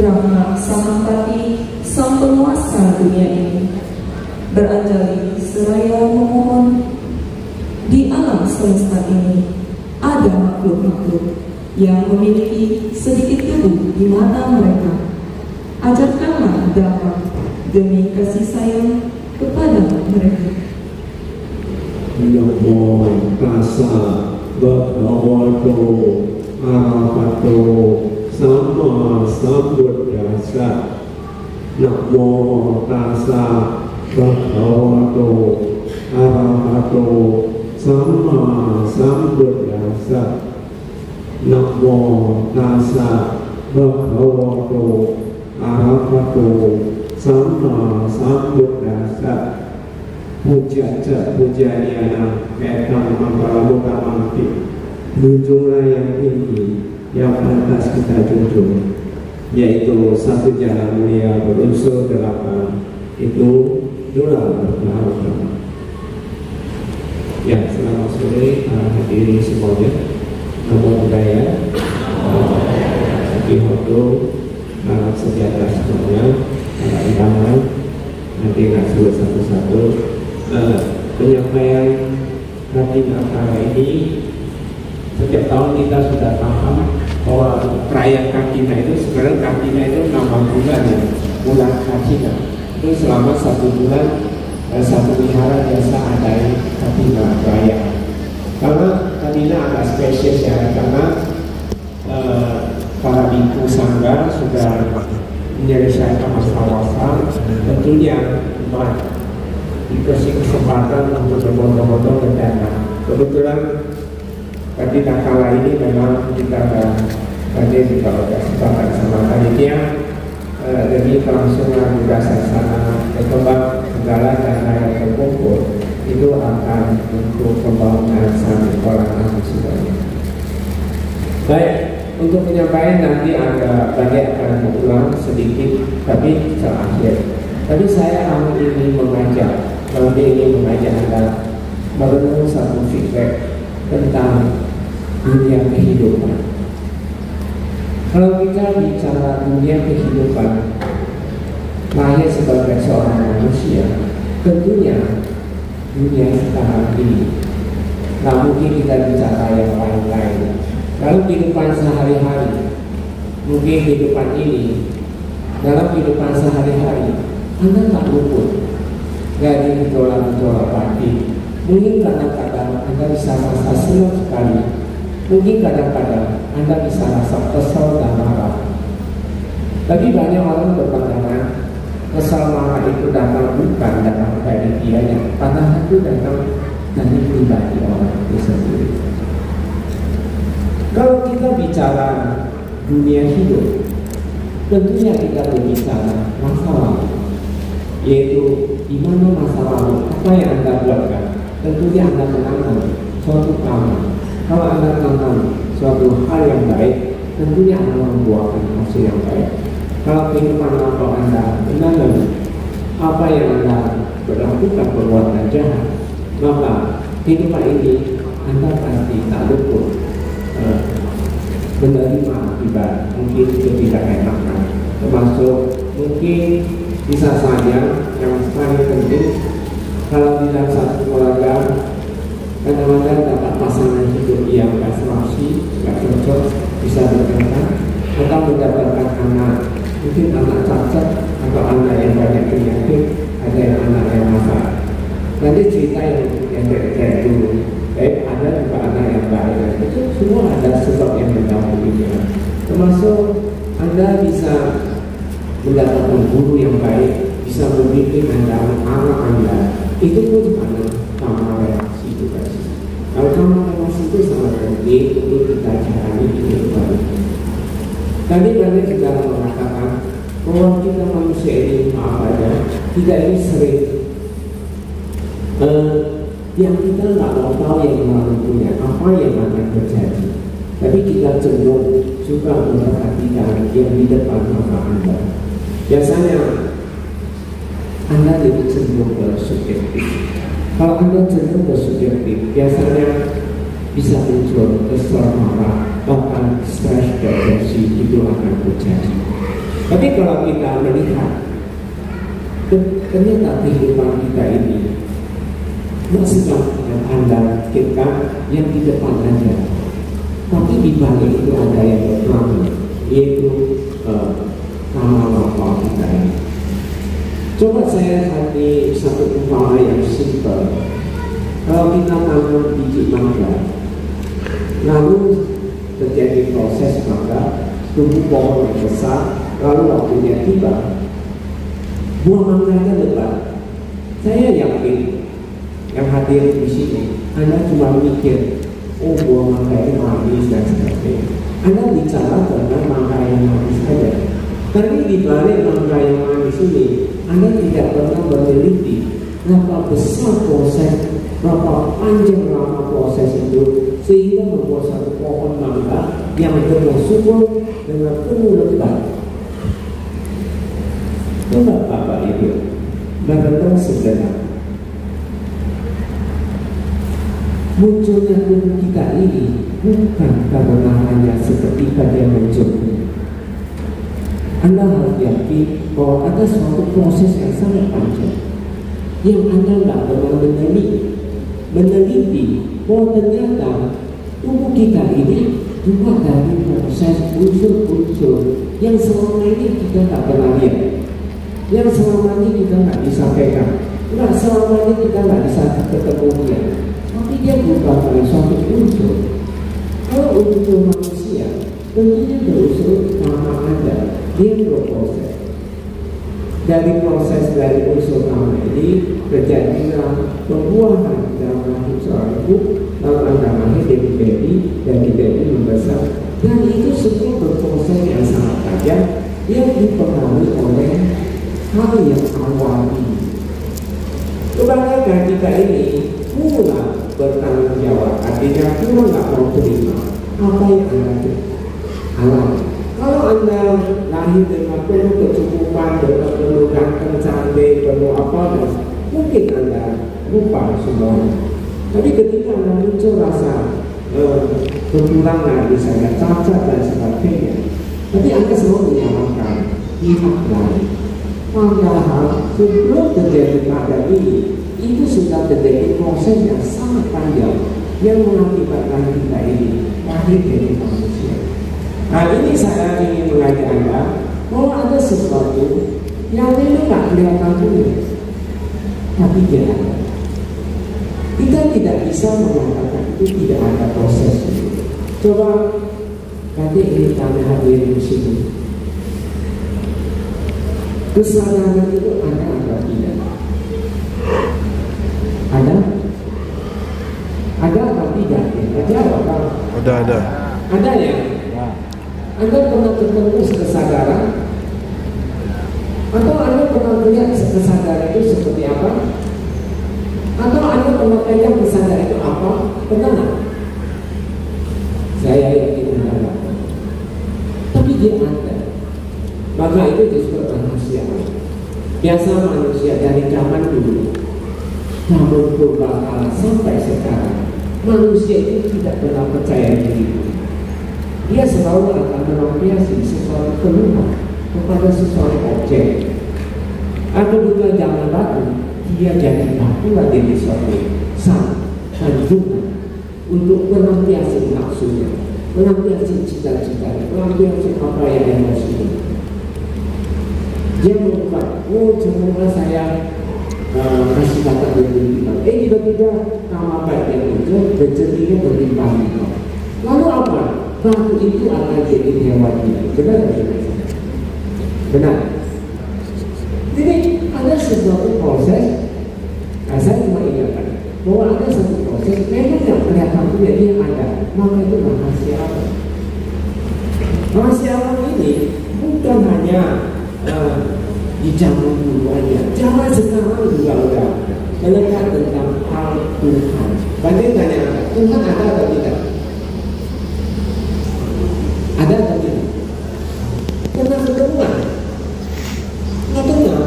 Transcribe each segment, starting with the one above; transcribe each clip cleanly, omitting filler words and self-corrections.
Brahma Samapati, sang penguasa dunia ini, beranjali seraya memohon, di alam semesta ini ada makhluk-makhluk yang memiliki sedikit debu di mata mereka. Ajarkanlah Dhamma demi kasih sayang kepada mereka. Namo tassa bhagavato arahato Sama Sambuddhassa. Namo tassa bhagavato arahato Sama Sambuddhassa. Namo tassa bhagavato arahato Sama Sambuddhassa. Puja-puja pujayana Ekam Mangalamukamati. Junjunglah yang tinggi yang pantas kita junjung, yaitu satu jalan mulia berunsur 8, itu doa berdoa. Ya, selamat sore hadirin semuanya. Namo Buddhaya, Sakihoto, salam sejahtera semuanya, undangan. Nanti nggak sebut satu-satu. Penyampaian Ratin Akara ini, setiap tahun kita sudah paham bahwa perayaan Kartina itu sebenarnya Kartina itu nama bulan ya, bulan Kartina itu selama 1 bulan satu wihara biasa adain Kartina perayaan. Karena Kartina agak spesies ya, karena para bhikkhu sangha sudah menyelesaikan masalah tentunya dikasih kesempatan untuk berbondong-bondong ke dana. Kebetulan Kartina kala ini memang kita akan hadir di kesempatan sama panitia demi kelangsungan juga sasana berkembang segala dana yang terkumpul itu akan untuk pembangunan satu sekolah anak semuanya. Baik, untuk penyampaian nanti ada banyak akan berulang sedikit tapi terakhir. Tapi saya ingin mengajak Anda merenung satu feedback tentang dunia kehidupan. Kalau kita bicara dunia kehidupan, lahir sebagai seorang manusia, tentunya dunia sekarang ini nggak mungkin kita bicara yang lain-lain. Lalu kehidupan sehari-hari, mungkin kehidupan ini, dalam kehidupan sehari-hari Anda tak luput dari gejolak-gejolak batin. Mungkin kadang-kadang Anda bisa merasa senang sekali, mungkin kadang-kadang Anda bisa rasa kesal dan marah. Tapi banyak orang berpandangan kesal marah itu datang bukan datang dari dianya, padahal itu datang dari pribadi orang itu sendiri. Kalau kita bicara dunia hidup, tentunya kita berbicara masa lalu, yaitu di mana masa lalu apa yang Anda buatkan. Tentunya Anda menanam suatu amal. Kalau Anda menanam suatu hal yang baik, tentunya Anda membuahkan hasil yang baik. Kalau kehidupan lampau Anda menanam apa yang Anda berlakukan perbuatan jahat, maka kehidupan ini Anda pasti tak luput menerima akibat mungkin ketidakenakan, termasuk mungkin bisa saja yang paling penting kalau di dalam satu keluarga kadang-kadang dapat pasangan hidup yang gak serasi, gak cocok, bisa berkaitan atau mendapatkan anak, mungkin anak cacat atau anak yang banyak penyakit, ada yang anak yang masalah. Nanti cerita yang kayak dulu, ada juga anak yang baik, itu semua ada sebab yang mendahulunya. Termasuk Anda bisa mendapatkan guru yang baik, bisa membimbing anak Anda, itu pun karena karma relasi itu tadi. Kalau karma relasi itu sangat penting untuk kita jalani kehidupan. Tadi banyak kita mengatakan bahwa kita manusia ini maaf aja, kita ini sering yang kita nggak mau tahu yang lalu punya apa yang akan terjadi, tapi kita cenderung suka memperhatikan yang di depan mata Anda. Biasanya Anda lebih cenderung bersubjektif. Kalau Anda cenderung bersubjektif, biasanya bisa muncul kesal, marah, bahkan stres, depresi itu akan terjadi. Tapi kalau kita melihat ternyata kehidupan kita ini masih yang Anda pikirkan yang di depan Anda, tapi di balik itu ada yang berperan, yaitu nama kita ini. Coba saya kasih satu umpama yang simpel. Kalau kita tanam biji mangga, lalu terjadi proses mangga, tumbuh pohon yang besar, lalu waktunya tiba, buah mangganya lebat. Saya yakin yang hadir di sini, Anda cuma mikir, oh buah mangga itu manis dan sebagainya. Anda bicara tentang mangga yang manis saja. Tapi di balik mangga yang manis ini, Anda tidak pernah meneliti berapa besar proses, berapa panjang lama proses itu, sehingga membuat satu pohon mangga yang dengan subur, dengan penuh lebat. Coba Bapak Ibu, benar-benar sederhana. Munculnya tubuh kita ini bukan karena hanya seperti pada menjemput. Anda harus yakin bahwa ada suatu proses yang sangat panjang yang Anda tidak pernah meneliti bahwa ternyata tubuh kita ini juga dari proses unsur-unsur yang selama ini kita tak pernah lihat, yang selama ini kita nggak disampaikan, nggak selama ini kita nggak bisa ketemu dia. Tapi dia merupakan suatu unsur. Kalau unsur manusia, tentunya berunsur karma Anda. Dia berproses. Dari proses dari unsur karma ini terjadilah pembuahan dalam rahim seorang ibu, lalu Anda lahir jadi baby dan di baby membesar. Dan itu semua berproses yang sangat tajam yang dipengaruhi oleh hal yang awal ini. Kebanyakan kita ini mulai bertanggung jawab, artinya kita nggak mau terima apa yang Anda alami. Kalau Anda lahir dengan penuh kecukupan, dengan penuh ganteng, cantik, penuh apa, mungkin Anda lupa semuanya. Tapi ketika Anda muncul rasa kekurangan, misalnya cacat dan sebagainya, tapi Anda selalu menyalahkan pihak lain. Padahal sebelum terjadi keadaan ini, itu sudah terjadi proses yang sangat panjang yang mengakibatkan kita ini lahir jadi manusia. Nah, ini saya ingin mengajak Anda bahwa ada sesuatu yang memang tidak kelihatan dulu, tapi dia ada. Kita tidak bisa mengatakan itu tidak ada proses itu. Coba nanti ini kami hadir di sini. Kesadaran itu ada atau tidak? Ada? Ada atau tidak? Ada apa? Ada. Ada ya? Anda pernah ketemu kesadaran? Atau Anda pernah melihat kesadaran itu seperti apa? Atau Anda pernah tanya kesadaran itu apa? Pernah nggak? Saya yakin Anda. Tapi dia ada. Maka itu disebut manusia. Biasa manusia dari zaman dulu, namun berbakal sampai sekarang, manusia itu tidak pernah percaya diri. Dia selalu akan melampiaskan sesuatu keluhan kepada sesuatu objek. Atau juga zaman batu, dia jadi batu jadi suatu sanjungan untuk melampiaskan nafsunya, melampiaskan cita-citanya, melampiaskan apa yang emosinya. Dia mengubah, oh cuma saya kasih kata berlimpah. Tiba-tiba nama baik yang muncul, rezekinya berlimpah. Lalu apa? batu itu akan jadi hewan hidup. Benar tidak? Benar. Jadi ada sesuatu proses. Saya cuma ingatkan bahwa ada satu proses memang yang kelihatan dia ada, maka itu rahasia alam. Rahasia alam ini bukan hanya di zaman dulu aja, zaman sekarang juga udah melekat tentang hal Tuhan. Bandingkan yang ada, Tuhan ada atau tidak? Ada atau tidak? Pernah ketemuan? Nggak pernah.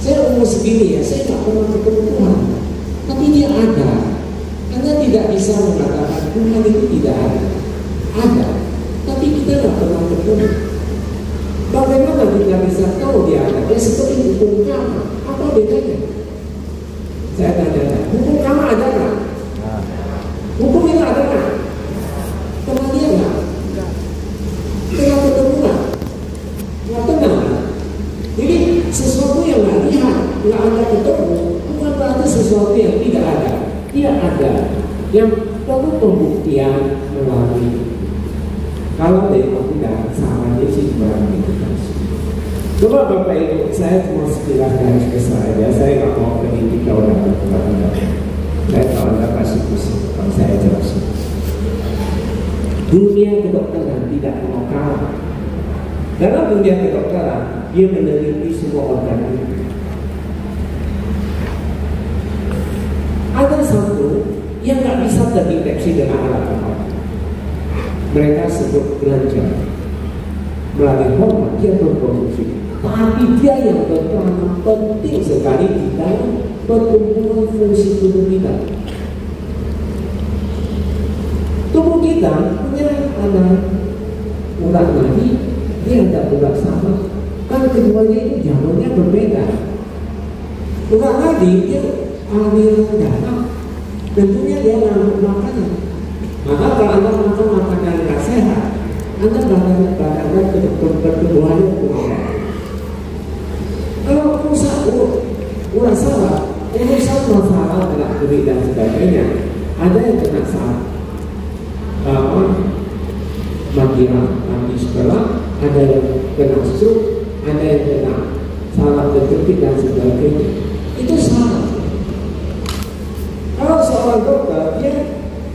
Saya umur segini ya, saya nggak pernah ketemu Tuhan. Tapi dia ada. Anda tidak bisa mengatakan Tuhan itu tidak ada. Ada, tapi kita nggak pernah ketemu. Bagaimana kita bisa tahu dia ada? Ya seperti hukum karma. Apa bedanya? Saya tanya, hukum karma ada nggak? Hukum itu ada nggak? Pernah dia nggak? Pernah ketemu nggak? Nggak pernah. Jadi sesuatu yang nggak lihat, nggak ada ketemu, bukan berarti sesuatu yang tidak ada. Dia ada, yang perlu pembuktian melalui. Kalau dari tidak sama sih meditasi. Coba Bapak Ibu, saya cuma sekilas garis besar aja. Saya nggak mau pendidik kalau dalam tempat. Saya tahu Anda pasti pusing kalau saya jelasin. Dunia kedokteran tidak mau kalah. Dalam dunia kedokteran, dia meneliti semua organ tubuh. Ada satu yang nggak bisa terdeteksi dengan alat apapun. Mereka sebut kelenjar. Melalui hormon dia berproduksi, tapi dia yang berperan penting sekali di dalam pertumbuhan fungsi tubuh kita. Tubuh kita punya ada urat nadi, dia ada urat saraf. Kan keduanya itu jalurnya berbeda. Urat nadi dia aliran darah, tentunya dia ngandung makanan. Maka kalau Anda makan makanan yang sehat, Anda bakal pertumbuhannya kurang. Kalau rusak urat saraf, urusan masalah gerak gerik dan sebagainya, ada yang kena saraf, bagian nanti setelah, ada yang kena stroke, ada yang kena saraf terjepit dan sebagainya. Itu saraf. Kalau seorang dokter dia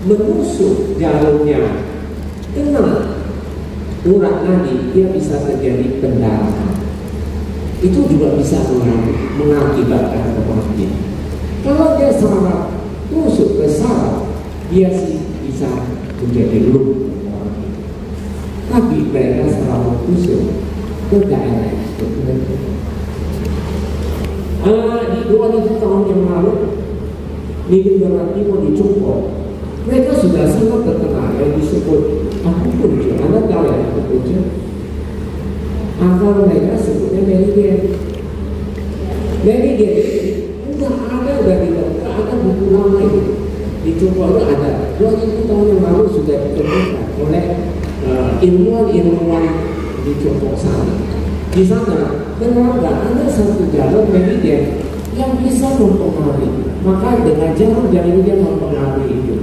menusuk jalurnya, kena urat nadi, dia bisa terjadi pendarahan. Itu juga bisa mengakibatkan kematian. Kalau dia saraf tusuk ke saraf, dia sih bisa menjadi lumpuh. Tapi mereka selalu tusuk ke daerah seperti itu. Di 2000 tahun yang lalu, di negara timur di Cungkol, mereka sudah sangat terkenal yang disebut akupuntur. Anda tahu ya akupuntur? Angka mereka sebutnya meridian. Meridian itu ada dari dokter, ada buku lama itu. Di Cungkol itu ada 2000 tahun yang lalu sudah ditemukan oleh ilmuwan-ilmuwan di Cungkol sana. Di sana ternyata ada satu jalur meridian yang bisa mempengaruhi. Maka dengan jalur dia mempengaruhi itu.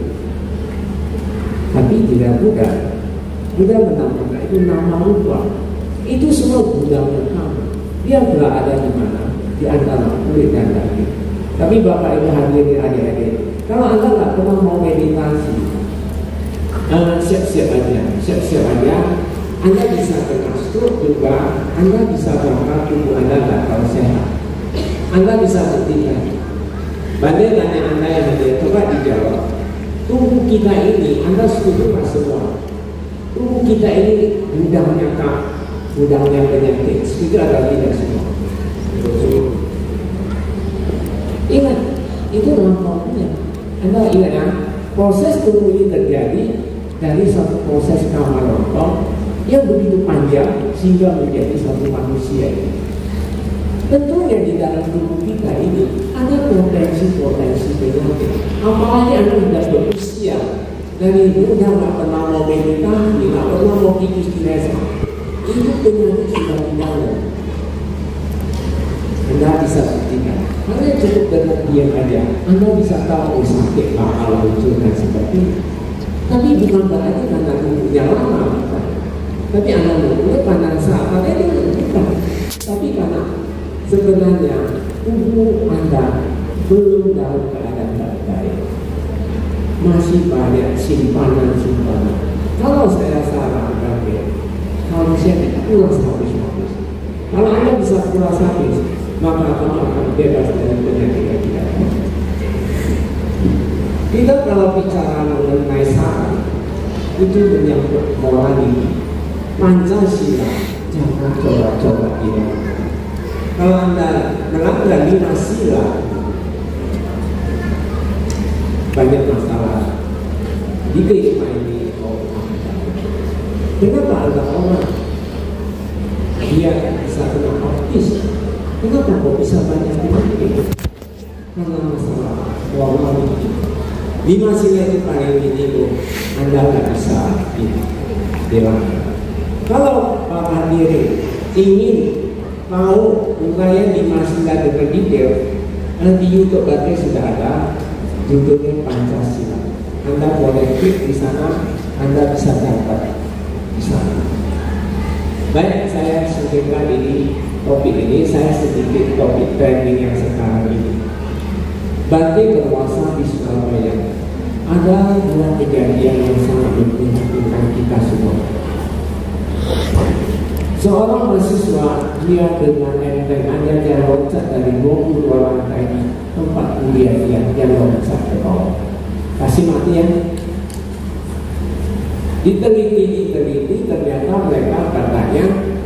Tapi tidak mudah menambahkan itu nama lupa. Itu semua gudangnya kamu. Dia berada di mana? Di antara kulit dan daging. Tapi Bapak Ibu hadirin adik-adik, kalau Anda nggak pernah mau meditasi, siap-siap aja. Anda bisa kena stroke juga. Anda bisa bangkit tubuh Anda nggak kalau sehat. Anda bisa bertindak. Bandingkan Anda yang hadir, coba dijawab. Tubuh kita ini, Anda setuju nggak semua? Tubuh kita ini gudangnya gudangnya penyakit. Setuju atau tidak semua? Ingat, itu namanya. Anda ingat ya, proses tubuh ini terjadi dari satu proses kamar lontong yang begitu panjang sehingga menjadi satu manusia ini. Tentunya di dalam tubuh kita ini ada potensi-potensi penyakit. Apalagi Anda sudah berusia dari muda nggak pernah mau meditasi, nggak pernah mau kikis di desa, itu penyakit sudah di dalam. Anda bisa buktikan. Anda cukup dengan diam aja, Anda bisa tahu sakit bakal muncul dan sebagainya. Tapi bukan berarti karena umurnya lama, bukan. Tapi anak umurnya karena saat itu bukan. Tapi karena sebenarnya tubuh Anda belum dalam keadaan baik, masih banyak simpanan. Kalau saya sarankan ya, harusnya tidak pulas habis. Kalau Anda bisa pulas habis, maka kamu akan bebas dari penyakit yang tidak ada. Kita kalau bicara mengenai saran, itu menyangkut morality. Pancasila jangan coba-coba hilangkan. Kalau Anda melanggar 5 sila, banyak masalah di kehidupan ini. Kenapa ada orang dia bisa kena autis? Kenapa kok bisa banyak penyakit? Karena masalah morality. 5 sila itu paling minimum, Anda nggak bisa hilangkan. Kalau Pak Hadirin ingin mau ungkayan 5 sila dengan detail, di YouTube berarti sudah ada judulnya Pancasila. Anda boleh klik di sana, Anda bisa dapat di sana. Baik, saya singkirkan ini topik ini, saya sedikit topik trending yang sekarang ini. Bantai berkuasa di Surabaya. Ada 2 kejadian yang sangat memprihatinkan kita semua. Seorang mahasiswa, dia dengan entengannya dia loncat dari 22 lantai tempat kuliah dia loncat ke bawah. Kasih mati ya. Diteliti ternyata mereka katanya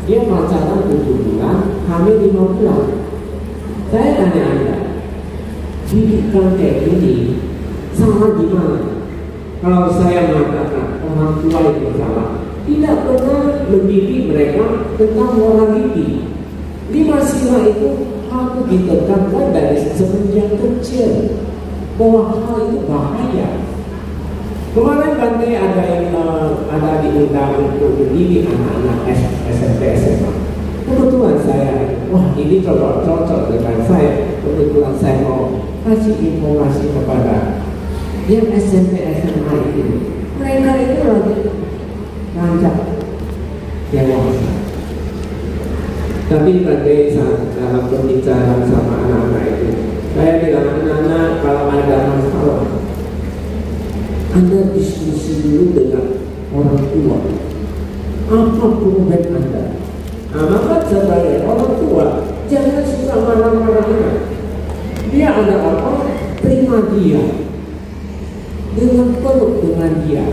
dia pacaran 7 bulan, hamil 5 bulan. Saya tanya Anda, didikan kayak ini salah di mana? Kalau saya mengatakan orang tua itu salah, tidak pernah mendidik mereka tentang morality. 5 sila itu harus ditekankan dari semenjak kecil bahwa hal itu bahaya. Kemarin Bantai ada yang diundang untuk mendidik anak-anak SMP SMA. Kebetulan saya, wah ini cocok dengan saya. Kebetulan saya mau kasih informasi kepada yang SMP SMA itu. Mereka itu lagi rancak dewasa. Tapi Bantai dalam pembicaraan sama anak-anak itu, saya bilang anak-anak kalau ada masalah, Anda diskusi dulu dengan orang tua. Apa problem Anda? Nah, maka sebagai orang tua jangan suka marah-marah anak. Dia ada apa? Terima dia. Dengan peluk dengan dia,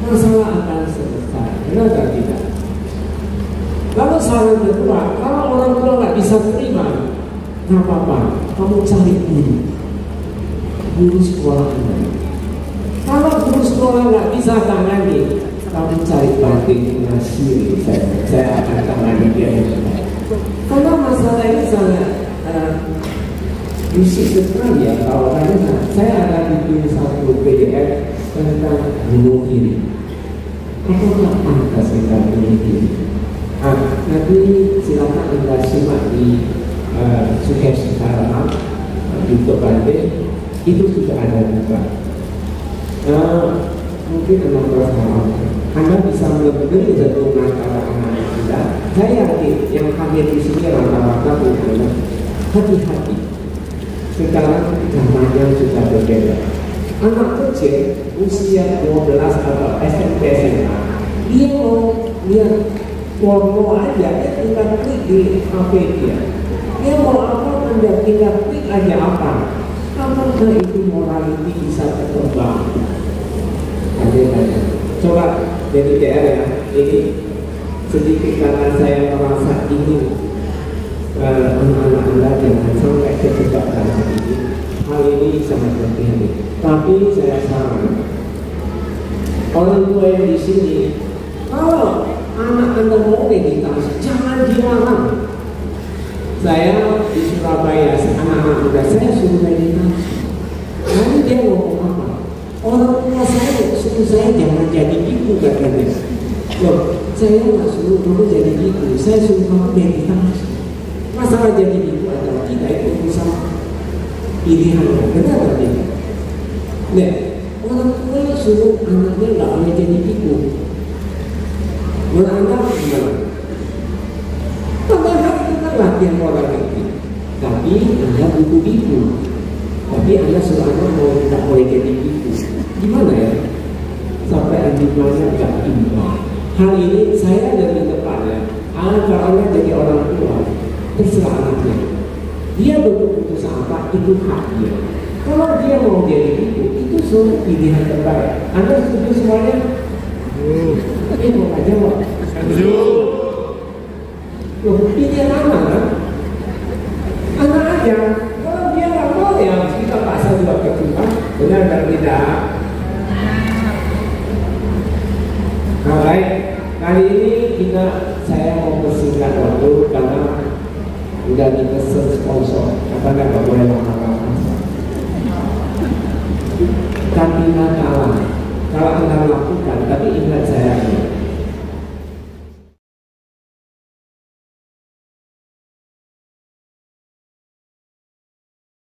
masalah akan selesai. Benar atau tidak? Lalu saran kedua, kalau orang tua nggak bisa terima, nggak apa-apa, kamu cari guru sekolah Anda. Kalau guru sekolah nggak bisa tangani, kamu cari batinnya sendiri. Saya akan tangani dia. Karena masalah ini sangat bisik sekali ya. Kalau saya akan bikin satu PDF tentang bunuh diri. Apakah pantas kita bunuh diri? Nanti silakan Anda simak di Sukses Sekarang YouTube Bantai, itu sudah ada juga. Mungkin 16 tahun Anda bisa mengerti dengan anak-anak Anda. Saya yakin yang hadir di sini rata-rata punya hati-hati. Sekarang zamannya sudah berbeda. Anak kecil usia 12 atau SMP SMA, dia mau lihat porno aja, dia tinggal klik di HP dia. Dia mau apa, Anda tinggal klik aja apa. Apakah itu morality bisa berkembang? Coba jadi DR ya. Ini sedikit karena saya merasa ingin anak-anak Anda jangan sampai terjebak dalam ini. Hal ini sangat penting. Tapi saya saran orang tua yang di sini, kalau anak Anda mau meditasi, jangan dilarang. Saya di Surabaya, anak-anak muda saya suruh meditasi. Lalu dia ngomong apa? Orang tua saya suruh saya jangan jadi gitu katanya. Loh, saya nggak suruh kamu jadi gitu, saya suruh kamu meditasi. Masalah jadi gitu atau tidak itu urusan pilihan, benar atau tidak? Nah, orang tua suruh anaknya nggak boleh jadi pikun. Menurut Anda gimana? Padahal itu kan latihan orang itu. Tapi Anda butuh pikun. Tapi Anda suruh anak mau tidak boleh jadi pikun. Gimana ya? Sampai animalnya nggak imbang. Hal ini saya lebih tepatnya. Kalau Anda jadi orang tua, terserah anaknya. Dia berkeputusan apa, itu hak dia. Kalau dia mau jadi itu suatu pilihan terbaik. Anda setuju semuanya? Tapi mau nggak jawab? Setuju. Loh, pilihan anak kan? Anak aja. Kalau dia nggak mau ya kita pasal juga keturunan. Benar dan tidak? Nah, baik. Kali ini saya mau bersingkat waktu karena udah dipesan sponsor. Katanya nggak boleh lama-lama. Tapi kalau Anda lakukan, tapi ingat saya ini,